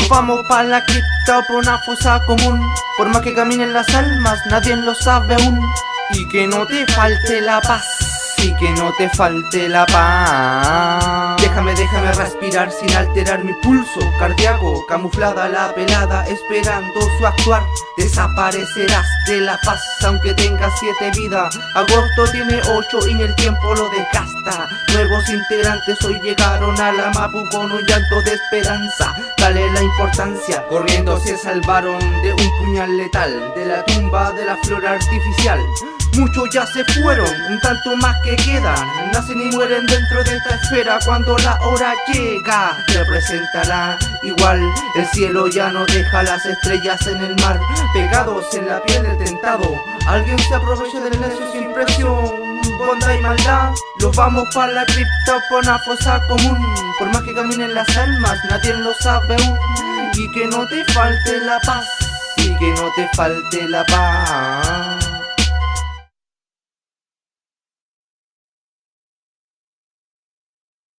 Nos vamos pa' la cripta por una fosa común. Por más que caminen las almas, nadie lo sabe aún. Y que no te falte la paz, y que no te falte la paz. Déjame respirar sin alterar mi pulso cardíaco. Camuflada la pelada, esperando su actuar. Desaparecerás de la faz aunque tengas 7 vidas. Agosto tiene 8 y el tiempo lo desgasta. Nuevos integrantes hoy llegaron a la Mapu con un llanto de esperanza. Dale la importancia, corriendo se salvaron de un puñal letal, de la tumba de la flor artificial. Muchos ya se fueron, un tanto más que quedan. Nacen y mueren dentro de esta esfera. Cuando la hora llega, representará igual. El cielo ya no deja las estrellas en el mar, pegados en la piel del tentado. Alguien se aprovecha del necio sin presión, bondad y maldad. Los vamos para la cripta, por una fosa común. Por más que caminen las almas, nadie lo sabe aún. Y que no te falte la paz, y que no te falte la paz.